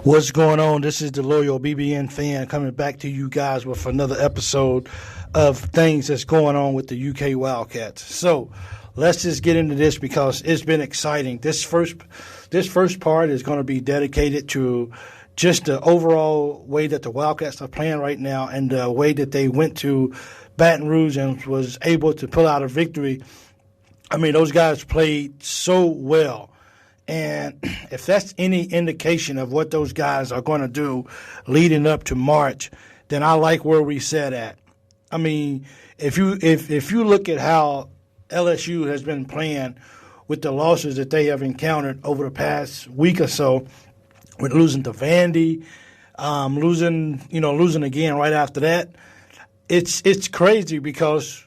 What's going on? This is the Loyal BBN fan coming back to you guys with another episode of things that's going on with the UK Wildcats. So let's just get into this because it's been exciting. This first part is going to be dedicated to just the overall way that the Wildcats are playing right now and the way that they went to Baton Rouge and was able to pull out a victory. I mean, those guys played so well. And if that's any indication of what those guys are going to do leading up to March, then I like where we set at. I mean, if you look at how LSU has been playing with the losses that they have encountered over the past week or so, with losing to Vandy, losing again right after that, it's crazy because,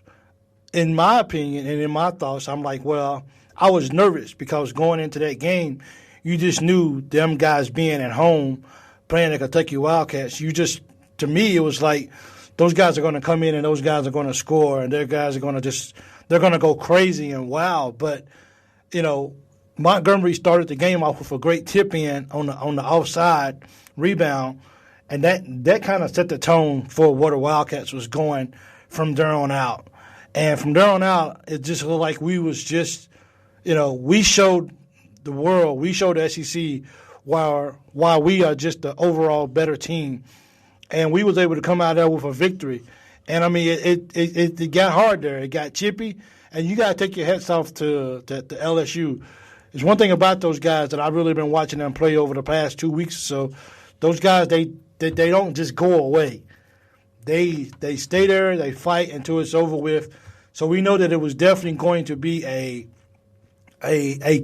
in my opinion and in my thoughts, I'm like, well, I was nervous because going into that game, you just knew them guys being at home playing the Kentucky Wildcats. To me, it was like those guys are going to come in and those guys are going to score and their guys are going to they're going to go crazy and wild. But, Montgomery started the game off with a great tip in on the offside rebound, and that kind of set the tone for where the Wildcats was going from there on out. And from there on out, it just looked like we was just we showed the world, we showed the SEC why we are just the overall better team. And we was able to come out there with a victory. And, I mean, it got hard there. It got chippy. And you got to take your hats off to LSU. There's one thing about those guys that I've really been watching them play over the past 2 weeks or so. Those guys, they don't just go away. They stay there. They fight until it's over with. So we know that it was definitely going to be a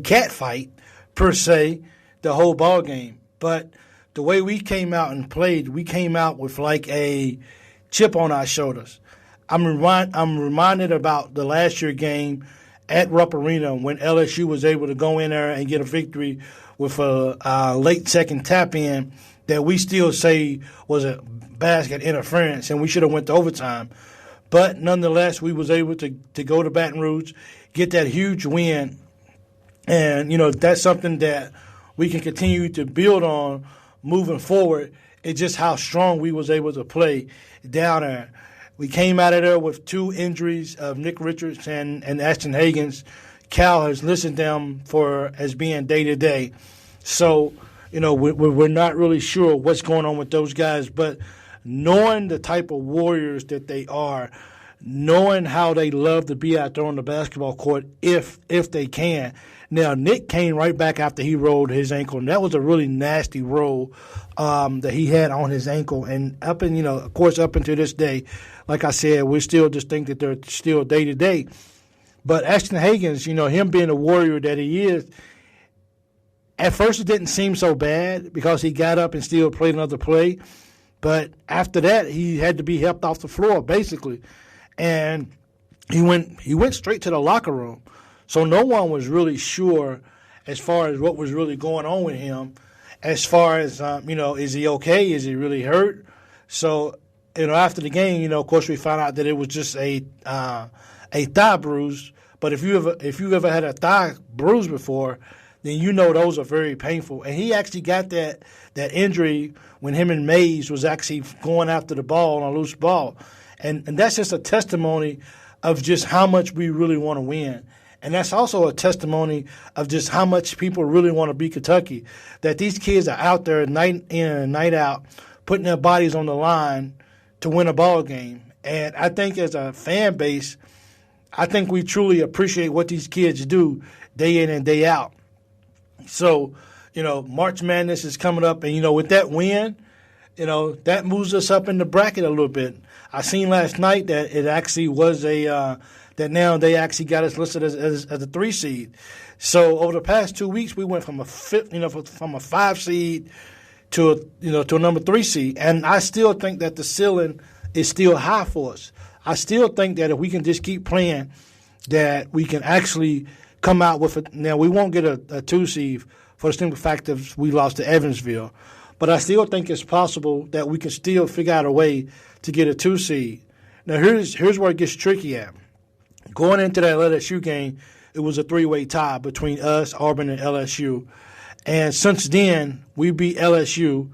cat fight, per se, the whole ball game. But the way we came out and played, we came out with like a chip on our shoulders. I'm reminded about the last year game at Rupp Arena when LSU was able to go in there and get a victory with a late second tap in that we still say was a basket interference and we should have went to overtime. But nonetheless, we was able to go to Baton Rouge, get that huge win. And, that's something that we can continue to build on moving forward. It's just how strong we was able to play down there. We came out of there with 2 injuries of Nick Richards and Ashton Hagans. Cal has listed them as being day-to-day. So, we're not really sure what's going on with those guys. But knowing the type of warriors that they are, knowing how they love to be out there on the basketball court if they can. Now, Nick came right back after he rolled his ankle, and that was a really nasty roll that he had on his ankle. And of course, up until this day, like I said, we still just think that they're still day-to-day. But Ashton Hagans, him being the warrior that he is, at first it didn't seem so bad because he got up and still played another play. But after that, he had to be helped off the floor, basically. And he went straight to the locker room. So no one was really sure as far as what was really going on with him, as far as, is he okay? Is he really hurt? So, after the game, of course, we found out that it was just a thigh bruise. But if you've ever had a thigh bruise before, then those are very painful. And he actually got that injury when him and Mays was actually going after the ball on a loose ball. And that's just a testimony of just how much we really want to win. And that's also a testimony of just how much people really want to beat Kentucky, that these kids are out there night in and night out putting their bodies on the line to win a ball game. And I think as a fan base, I think we truly appreciate what these kids do day in and day out. So, March Madness is coming up, and, with that win, that moves us up in the bracket a little bit. I seen last night that it actually was that now they actually got us listed as a 3 seed. So over the past 2 weeks, we went from a 5 seed to a number 3 seed, and I still think that the ceiling is still high for us. I still think that if we can just keep playing, that we can actually come out with it. Now we won't get a 2 seed for the simple fact that we lost to Evansville, but I still think it's possible that we can still figure out a way to get a 2 seed. Now here's where it gets tricky at. Going into that LSU game, it was a 3-way tie between us, Auburn, and LSU. And since then, we beat LSU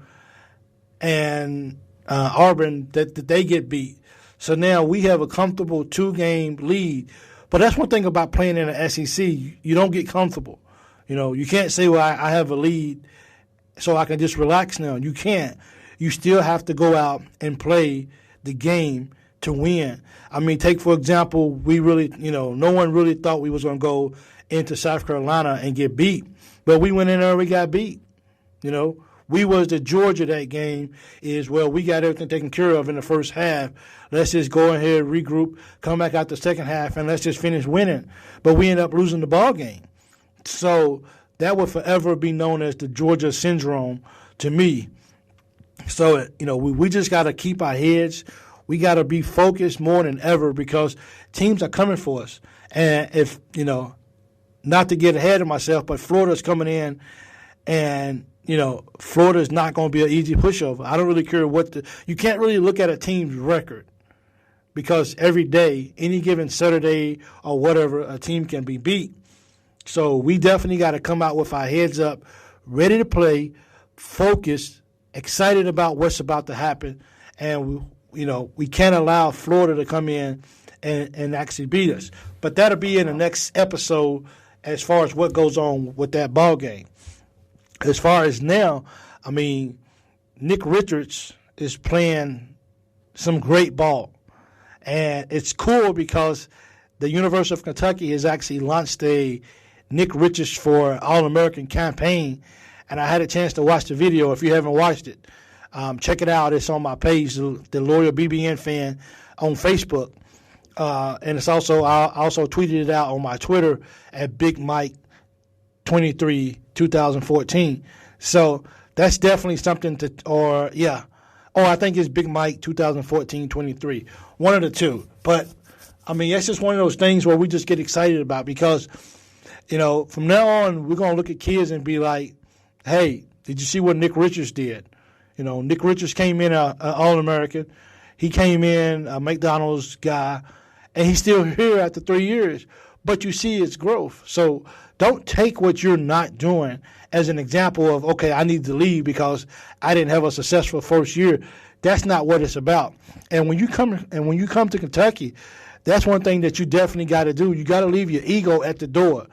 and Auburn that they get beat. So now we have a comfortable 2-game lead. But that's one thing about playing in the SEC. You don't get comfortable. You can't say, well, I have a lead, so I can just relax now. You can't. You still have to go out and play the game to win. I mean, take, for example, we really, no one really thought we was going to go into South Carolina and get beat. But we went in there and we got beat. We was the Georgia that game is, well, we got everything taken care of in the first half. Let's just go ahead, regroup, come back out the second half, and let's just finish winning. But we ended up losing the ball game. So that will forever be known as the Georgia syndrome to me. So, we just got to keep our heads. We got to be focused more than ever because teams are coming for us. And if, not to get ahead of myself, but Florida's coming in and, Florida's not going to be an easy pushover. I don't really care you can't really look at a team's record because every day, any given Saturday or whatever, a team can be beat. So we definitely got to come out with our heads up, ready to play, focused, excited about what's about to happen, and we can't allow Florida to come in and actually beat us. But that'll be in the next episode as far as what goes on with that ball game. As far as now, I mean, Nick Richards is playing some great ball. And it's cool because the University of Kentucky has actually launched a Nick Richards for All-American campaign. And I had a chance to watch the video. If you haven't watched it, check it out. It's on my page, the Loyal BBN Fan, on Facebook. And it's also, I also tweeted it out on my Twitter at Big Mike 23 2014. So that's definitely something I think it's Big Mike 2014 23. One of the two. But I mean, that's just one of those things where we just get excited about because, from now on, we're going to look at kids and be like, hey, did you see what Nick Richards did? Nick Richards came in an All-American. He came in a McDonald's guy, and he's still here after 3 years. But you see its growth. So don't take what you're not doing as an example of, okay, I need to leave because I didn't have a successful first year. That's not what it's about. And when you come to Kentucky, that's one thing that you definitely got to do. You got to leave your ego at the door.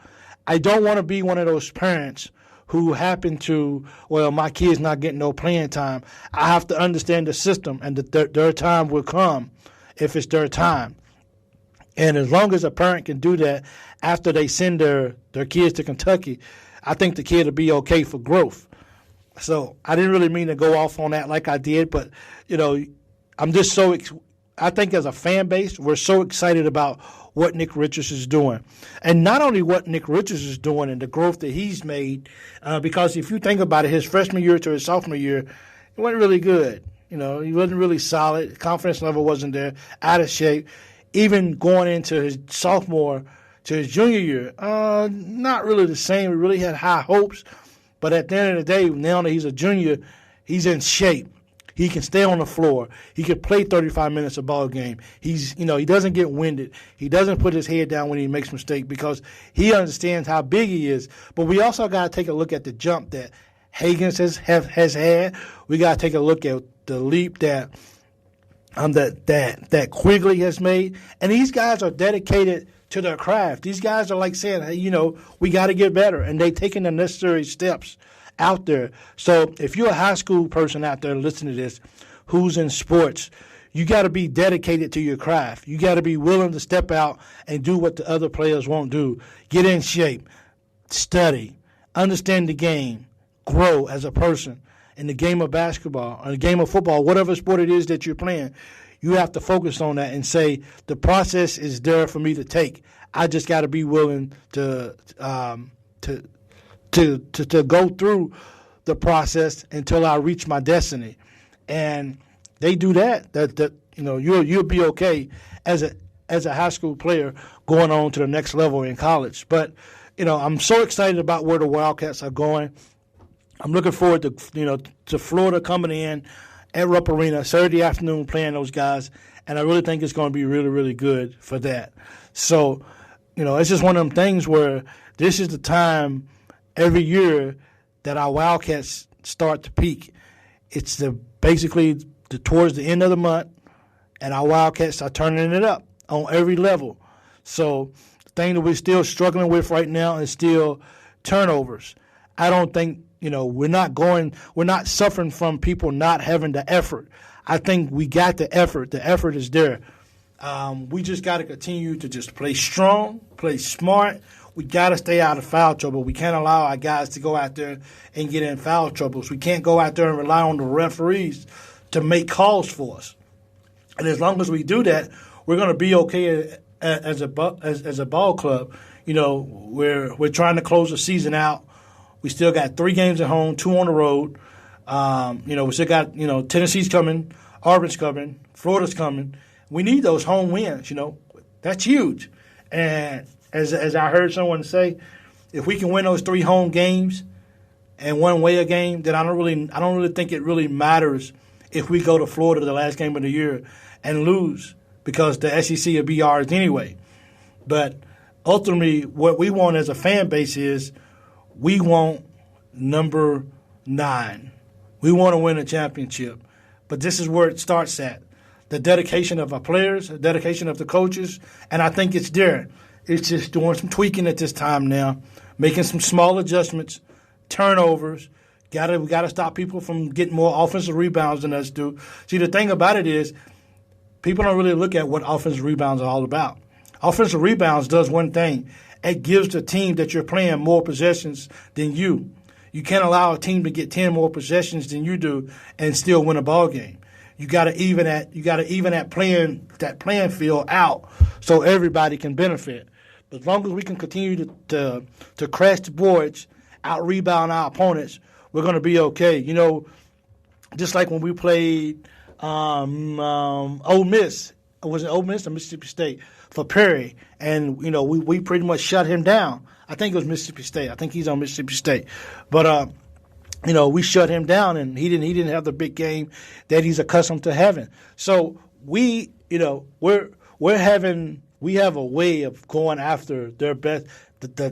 I don't want to be one of those parents who happen to, well, my kid's not getting no playing time. I have to understand the system, and their time will come if it's their time. And as long as a parent can do that after they send their kids to Kentucky, I think the kid will be okay for growth. So I didn't really mean to go off on that like I did, but, I'm just I think as a fan base, we're so excited about what Nick Richards is doing. And not only what Nick Richards is doing and the growth that he's made, because if you think about it, his freshman year to his sophomore year, it wasn't really good. He wasn't really solid. Confidence level wasn't there, out of shape. Even going into his sophomore to his junior year, not really the same. We really had high hopes. But at the end of the day, now that he's a junior, he's in shape. He can stay on the floor. He can play 35 minutes a ball game. He doesn't get winded. He doesn't put his head down when he makes a mistake because he understands how big he is. But we also got to take a look at the jump that Higgins has had. We got to take a look at the leap that Quigley has made. And these guys are dedicated to their craft. These guys are like saying, hey, we got to get better. And they're taking the necessary steps out there. So if you're a high school person out there listening to this who's in sports, you got to be dedicated to your craft. You got to be willing to step out and do what the other players won't do. Get in shape, study, understand the game, grow as a person. In the game of basketball, or the game of football, whatever sport it is that you're playing, you have to focus on that and say the process is there for me to take. I just got to be willing to go through the process until I reach my destiny. And they do that. You'll be okay as a high school player going on to the next level in college. But I'm so excited about where the Wildcats are going. I'm looking forward to Florida coming in at Rupp Arena Saturday afternoon playing those guys, and I really think it's going to be really, really good for that. So, it's just one of them things where this is the time every year that our Wildcats start to peak. It's basically towards the end of the month, and our Wildcats are turning it up on every level. So the thing that we're still struggling with right now is still turnovers. I don't think, we're not suffering from people not having the effort. I think we got the effort. The effort is there. We just got to continue to just play strong, play smart. We got to stay out of foul trouble. We can't allow our guys to go out there and get in foul troubles. We can't go out there and rely on the referees to make calls for us. And as long as we do that, we're going to be okay as a ball club. We're trying to close the season out. We still got 3 games at home, 2 on the road. We still got, Tennessee's coming, Auburn's coming, Florida's coming. We need those home wins, That's huge. And as I heard someone say, if we can win those 3 home games and one away a game, then I don't really think it really matters if we go to Florida the last game of the year and lose, because the SEC will be ours anyway. But ultimately, what we want as a fan base is we want number 9. We want to win a championship. But this is where it starts at. The dedication of our players, the dedication of the coaches, and I think it's there. It's just doing some tweaking at this time now, making some small adjustments, turnovers. We got to stop people from getting more offensive rebounds than us do. See, the thing about it is people don't really look at what offensive rebounds are all about. Offensive rebounds does one thing. It gives the team that you're playing more possessions than you. You can't allow a team to get 10 more possessions than you do and still win a ball game. You got to even that playing field out so everybody can benefit. But as long as we can continue to crash the boards, out rebound our opponents, we're going to be okay. Just like when we played Ole Miss. Was it Ole Miss or Mississippi State for Perry? And we pretty much shut him down. I think it was Mississippi State. I think he's on Mississippi State. But we shut him down, and he didn't have the big game that he's accustomed to having. So we have a way of going after their best,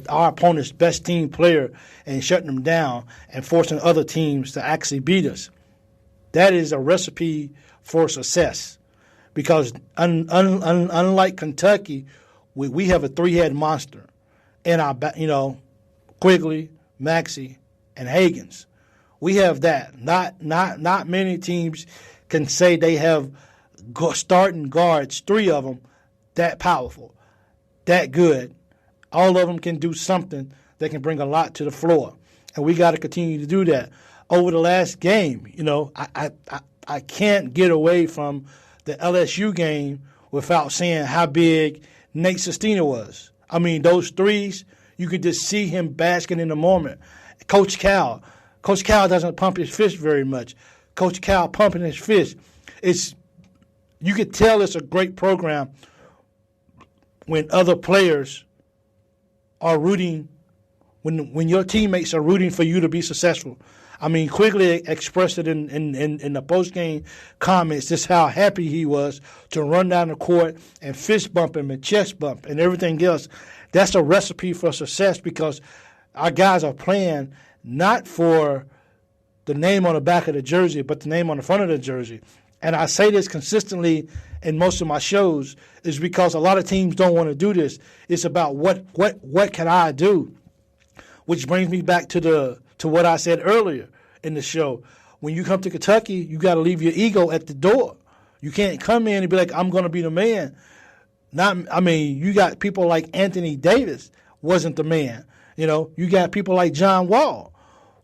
our opponent's best team player, and shutting them down and forcing other teams to actually beat us. That is a recipe for success, because unlike Kentucky, we have a 3-head monster in our Quigley, Maxey, and Higgins. We have that. Not many teams can say they have starting guards, 3 of them, that powerful, that good. All of them can do something that can bring a lot to the floor, and we got to continue to do that. Over the last game, I can't get away from the LSU game without saying how big Nate Sestina was. I mean, those threes, you could just see him basking in the moment. Coach Cal doesn't pump his fist very much. Coach Cal pumping his fist. You could tell it's a great program when other players are rooting, when your teammates are rooting for you to be successful. I mean, Quigley expressed it in the post-game comments, just how happy he was to run down the court and fist bump him and chest bump and everything else. That's a recipe for success, because our guys are playing not for the name on the back of the jersey, but the name on the front of the jersey. And I say this consistently in most of my shows, is because a lot of teams don't want to do this. It's about what can I do? Which brings me back to what I said earlier in the show. When you come to Kentucky, you got to leave your ego at the door. You can't come in and be like, I'm going to be the man. You got people like Anthony Davis wasn't the man. You got people like John Wall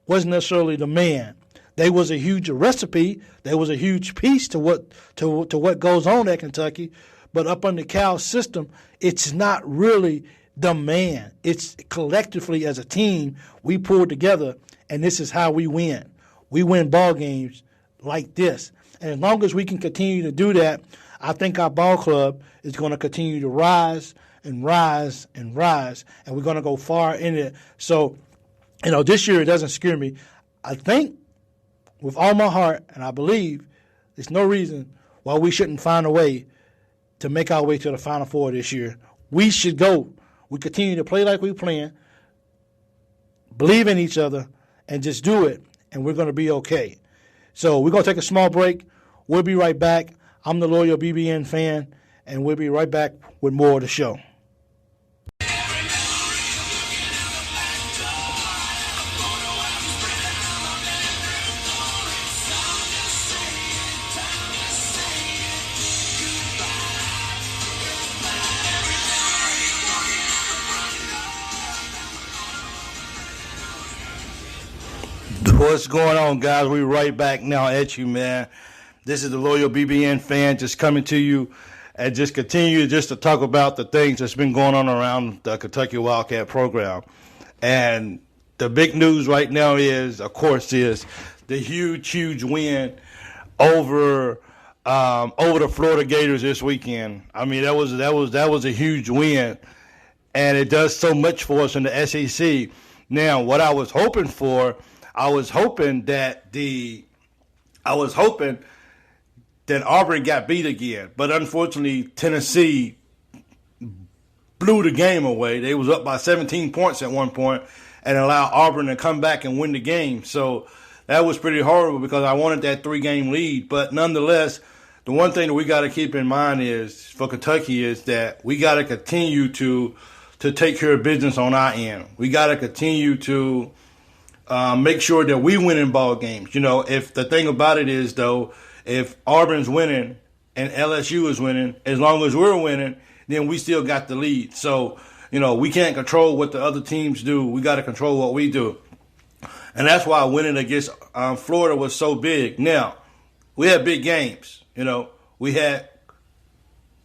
wasn't necessarily the man. They was a huge recipe. There was a huge piece to what goes on at Kentucky. But up under Cal's system, it's not really the man. It's collectively as a team, we pull together, and this is how we win. We win ball games like this. And as long as we can continue to do that, I think our ball club is going to continue to rise and rise and rise, and we're going to go far in it. So, this year it doesn't scare me. I think with all my heart, and I believe there's no reason why we shouldn't find a way to make our way to the Final Four this year. We should go. We continue to play like we're playing, believe in each other, and just do it, and we're going to be okay. So we're going to take a small break. We'll be right back. I'm the loyal BBN fan, and we'll be right back with more of the show. What's going on, guys? We're right back now at you, man. This is the loyal BBN fan just coming to you and just continue just to talk about the things that's been going on around the Kentucky Wildcat program. And the big news right now is, of course, is the huge win over the Florida Gators this weekend. I mean, that was a huge win, and it does so much for us in the SEC. Now, what I was hoping for. I was hoping that Auburn got beat again, but unfortunately Tennessee blew the game away. They was up by 17 points at one point and allowed Auburn to come back and win the game. So that was pretty horrible because I wanted that 3-game lead. But nonetheless, the one thing that we got to keep in mind is for Kentucky is that we got to continue to take care of business on our end. We got to continue to make sure that we win in ball games. You know, if the thing about it is, though, if Auburn's winning and LSU is winning, as long as we're winning, then we still got the lead. So, you know, we can't control what the other teams do. We got to control what we do. And that's why winning against Florida was so big. Now, we had big games. You know, we had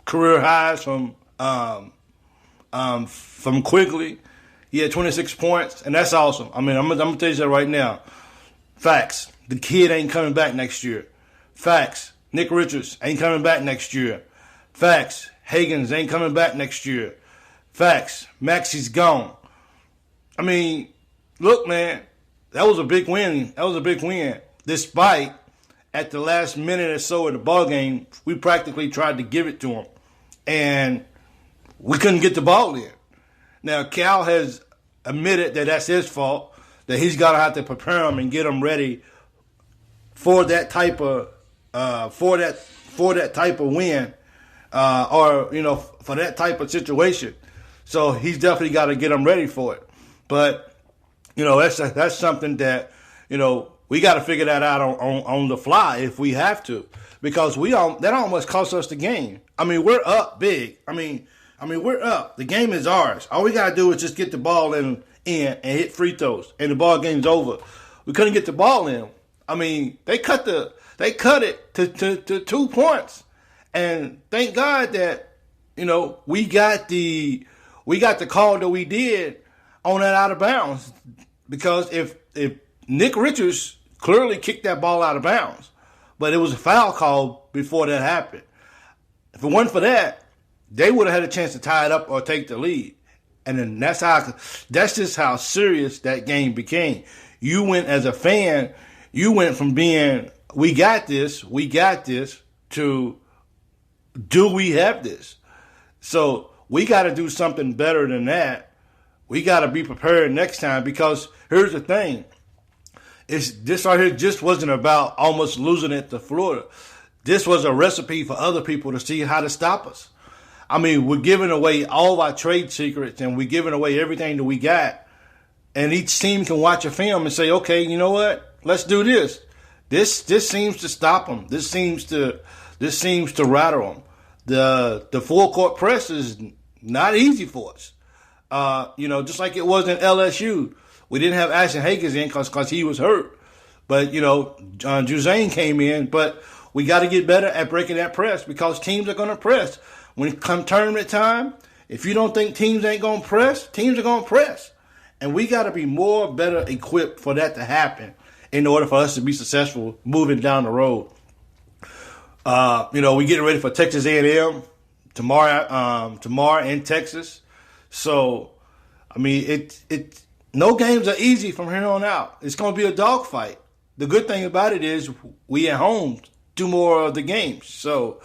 career highs from Quigley. He had 26 points, and that's awesome. I mean, I'm going to tell you that right now. Facts. The kid ain't coming back next year. Facts. Nick Richards ain't coming back next year. Facts. Higgins ain't coming back next year. Facts. Maxie's gone. I mean, look, man, that was a big win. That was a big win. Despite, at the last minute or so of the ball game, we practically tried to give it to him, and we couldn't get the ball in. Now, Cal has admitted that that's his fault, that he's got to have to prepare them and get them ready for that type of for that type of win, or you know, for that type of situation. So he's definitely got to get them ready for it. But you know, that's something that you know we got to figure that out on the fly if we have to, because that almost cost us the game. I mean, we're up big. I mean, we're up. The game is ours. All we got to do is just get the ball in and hit free throws, and the ball game's over. We couldn't get the ball in. I mean, they cut it to 2 points, and thank God that you know we got the call that we did on that out of bounds, because if Nick Richards clearly kicked that ball out of bounds, but it was a foul call before that happened. If it wasn't for that, they would have had a chance to tie it up or take the lead. And then that's just how serious that game became. You went as a fan, you went from being, we got this, to do we have this? So we got to do something better than that. We got to be prepared next time, because here's the thing. This right here just wasn't about almost losing it to Florida. This was a recipe for other people to see how to stop us. I mean, we're giving away all our trade secrets, and we're giving away everything that we got. And each team can watch a film and say, okay, you know what? Let's do this. This seems to stop them. This seems to rattle them. The full court press is not easy for us. You know, just like it was in LSU. We didn't have Ashton Higgins in because he was hurt. But, you know, Juzane came in. But we got to get better at breaking that press, because teams are going to press. When it comes tournament time, if you don't think teams ain't going to press, teams are going to press. And we got to be better equipped for that to happen in order for us to be successful moving down the road. You know, we're getting ready for Texas A&M tomorrow in Texas. So, I mean, no games are easy from here on out. It's going to be a dogfight. The good thing about it is we at home do more of the games. So,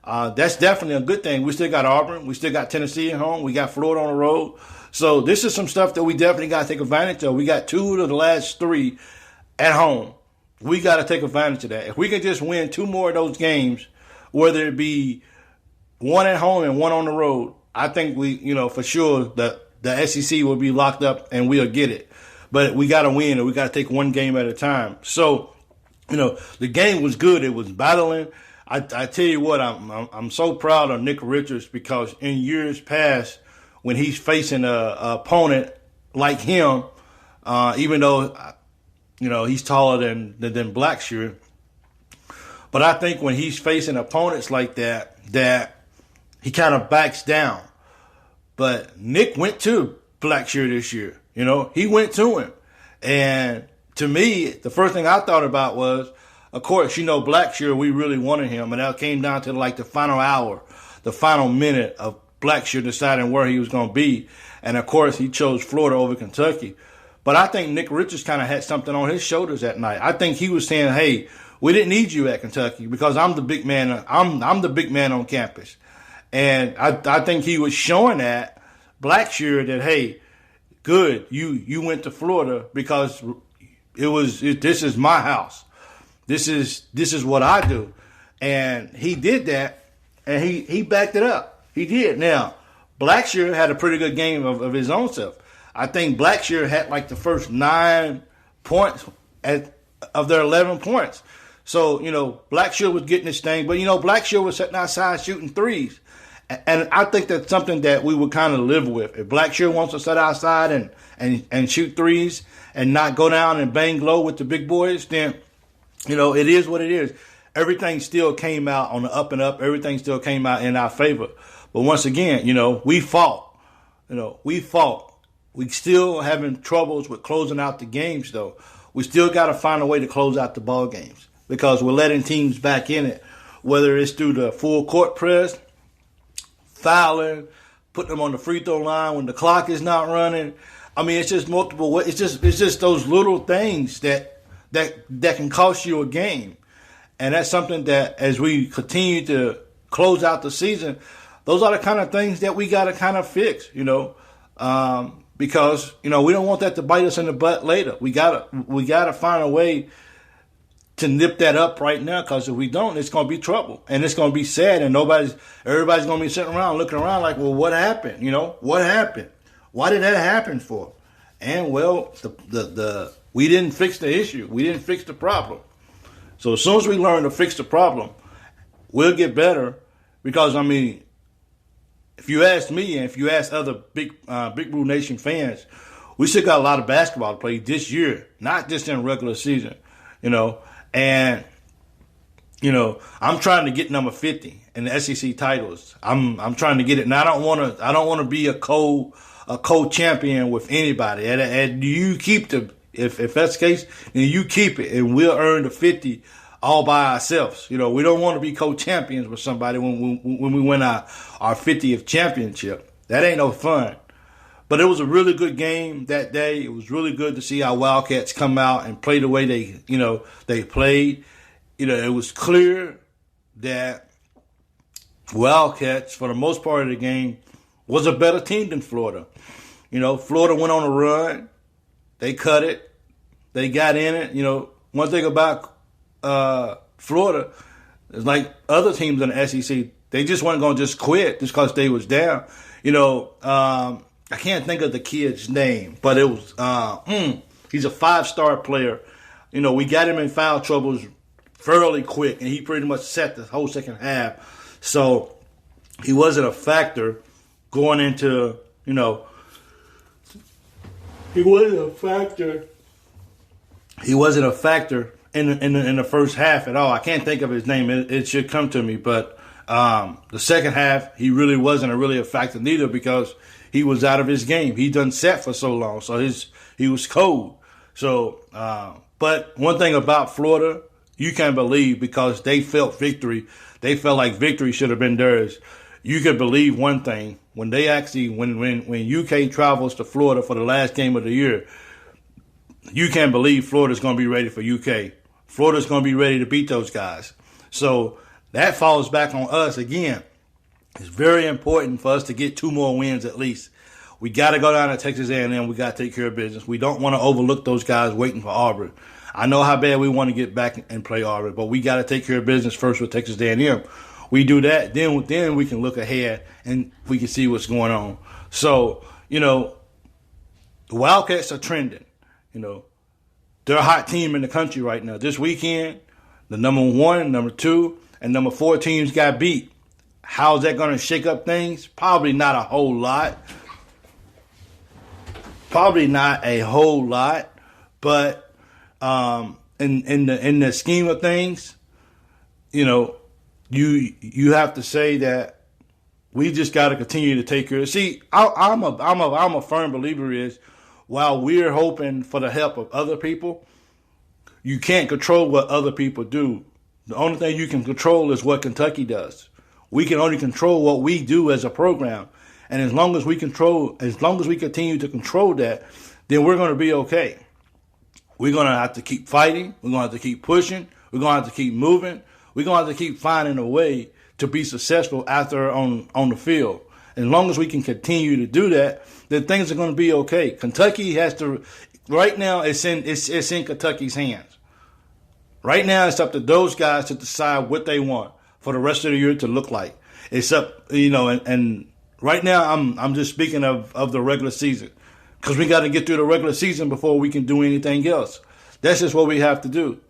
that's definitely a good thing. We still got Auburn. We still got Tennessee at home. We got Florida on the road. So this is some stuff that we definitely got to take advantage of. We got 2 of the last 3 at home. We got to take advantage of that. If we can just win 2 more of those games, whether it be one at home and one on the road, I think we, for sure the SEC will be locked up and we'll get it. But we got to win, and we got to take one game at a time. So, the game was good. It was battling. I tell you what, I'm so proud of Nick Richards, because in years past, when he's facing a opponent like him, even though he's taller than Blackshear, but I think when he's facing opponents like that he kind of backs down. But Nick went to Blackshear this year. He went to him, and to me, the first thing I thought about was, of course, Blackshear, we really wanted him, and that came down to like the final hour, the final minute of Blackshear deciding where he was going to be. And, of course, he chose Florida over Kentucky. But I think Nick Richards kind of had something on his shoulders that night. I think he was saying, hey, we didn't need you at Kentucky because I'm the big man. I'm the big man on campus. And I think he was showing that Blackshear that, hey, good, you went to Florida because this is my house. This is what I do. And he did that, and he backed it up. He did. Now, Blackshear had a pretty good game of his own self. I think Blackshear had like the first 9 points of their 11 points. So, Blackshear was getting this thing, but, Blackshear was sitting outside shooting threes. And I think that's something that we would kind of live with. If Blackshear wants to sit outside and shoot threes and not go down and bang low with the big boys, then, it is what it is. Everything still came out on the up and up. Everything still came out in our favor. But once again, we fought. We fought. We still having troubles with closing out the games, though. We still got to find a way to close out the ball games because we're letting teams back in it, whether it's through the full court press, fouling, putting them on the free throw line when the clock is not running. I mean, it's just multiple ways. It's just those little things that can cost you a game. And that's something that as we continue to close out the season, those are the kind of things that we got to kind of fix, because, we don't want that to bite us in the butt later. We gotta find a way to nip that up right now, because if we don't, it's going to be trouble. And it's going to be sad, and everybody's going to be sitting around looking around like, well, what happened? What happened? Why did that happen for? And, well, we didn't fix the issue. We didn't fix the problem. So as soon as we learn to fix the problem, we'll get better. Because, if you ask me and if you ask other Big Blue Nation fans, we still got a lot of basketball to play this year, not just in regular season, And, I'm trying to get number 50 in the SEC titles. I'm trying to get it, and I don't want to be a co-champion with anybody. And you keep if that's the case, then you keep it, and we'll earn the 50 all by ourselves. We don't want to be co-champions with somebody when we win our 50th championship. That ain't no fun. But it was a really good game that day. It was really good to see our Wildcats come out and play the way they played. It was clear that Wildcats, for the most part of the game, was a better team than Florida. Florida went on a run. They cut it. They got in it. One thing about Florida is like other teams in the SEC, they just weren't going to just quit just because they was down. I can't think of the kid's name, but it was he's a 5-star player. We got him in foul troubles fairly quick, and he pretty much set the whole second half. So he wasn't a factor going into, he wasn't a factor in the first half at all. I can't think of his name. It should come to me, but the second half he really wasn't really a factor neither, because he was out of his game. He done sat for so long, so he was cold. So, but one thing about Florida, you can't believe, because they felt victory. They felt like victory should have been theirs. You can believe one thing: when they actually, when UK travels to Florida for the last game of the year, you can't believe Florida's going to be ready for UK. Florida's going to be ready to beat those guys. So that falls back on us again. It's very important for us to get 2 more wins at least. We got to go down to Texas A&M. We got to take care of business. We don't want to overlook those guys waiting for Auburn. I know how bad we want to get back and play Auburn, but we got to take care of business first with Texas A&M. We do that, then we can look ahead and we can see what's going on. So, the Wildcats are trending. They're a hot team in the country right now. This weekend, the number 1, number 2, and number 4 teams got beat. How's that going to shake up things? Probably not a whole lot. But in the scheme of things, you have to say that we just got to continue to take care. See, I'm a firm believer is while we're hoping for the help of other people, you can't control what other people do. The only thing you can control is what Kentucky does. We can only control what we do as a program. And as long as we continue to control that, then we're going to be okay. We're going to have to keep fighting. We're going to have to keep pushing. We're going to have to keep moving. We're going to have to keep finding a way to be successful out there on the field. As long as we can continue to do that, then things are going to be okay. Kentucky has to. Right now, it's in Kentucky's hands. Right now, it's up to those guys to decide what they want for the rest of the year to look like. It's up, and right now, I'm just speaking of the regular season because we got to get through the regular season before we can do anything else. That's just what we have to do.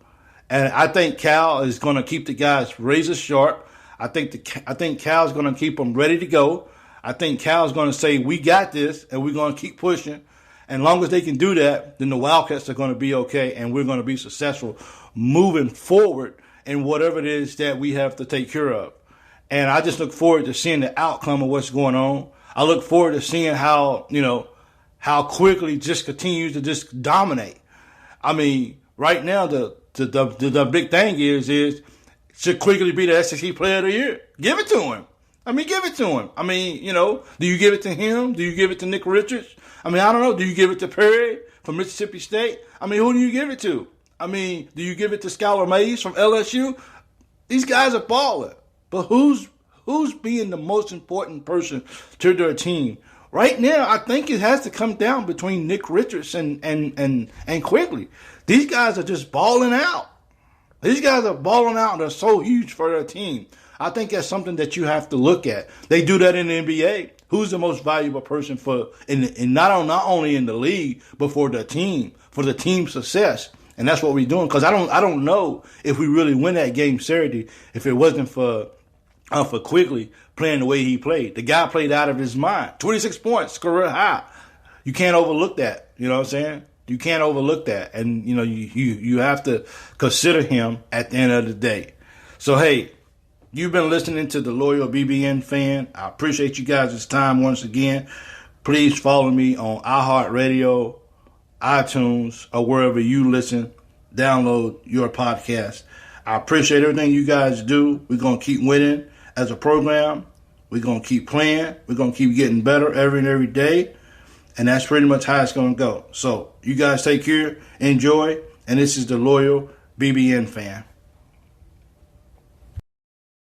And I think Cal is going to keep the guys razor sharp. I think Cal's going to keep them ready to go. I think Cal's going to say, we got this, and we're going to keep pushing. And as long as they can do that, then the Wildcats are going to be okay, and we're going to be successful moving forward in whatever it is that we have to take care of. And I just look forward to seeing the outcome of what's going on. I look forward to seeing how quickly just continues to just dominate. I mean, right now, the big thing is should quickly be the SEC Player of the Year. Give it to him. Give it to him. Do you give it to him? Do you give it to Nick Richards? I don't know. Do you give it to Perry from Mississippi State? Who do you give it to? Do you give it to Skylar Mays from LSU? These guys are balling. But who's being the most important person to their team? Right now, I think it has to come down between Nick Richards and Quigley. These guys are just balling out. These guys are balling out and they're so huge for their team. I think that's something that you have to look at. They do that in the NBA. Who's the most valuable person not only in the league, but for the team success? And that's what we're doing. Because I don't know if we really win that game Saturday if it wasn't for Quigley playing the way he played. The guy played out of his mind. 26 points, career high. You can't overlook that. You know what I'm saying? You can't overlook that. And, you have to consider him at the end of the day. So, hey, you've been listening to the Loyal BBN Fan. I appreciate you guys' time once again. Please follow me on iHeartRadio, iTunes, or wherever you listen, download your podcast. I appreciate everything you guys do. We're going to keep winning as a program. We're going to keep playing. We're going to keep getting better every day. And that's pretty much how it's going to go. So you guys take care, enjoy, and this is the Loyal BBN Fan.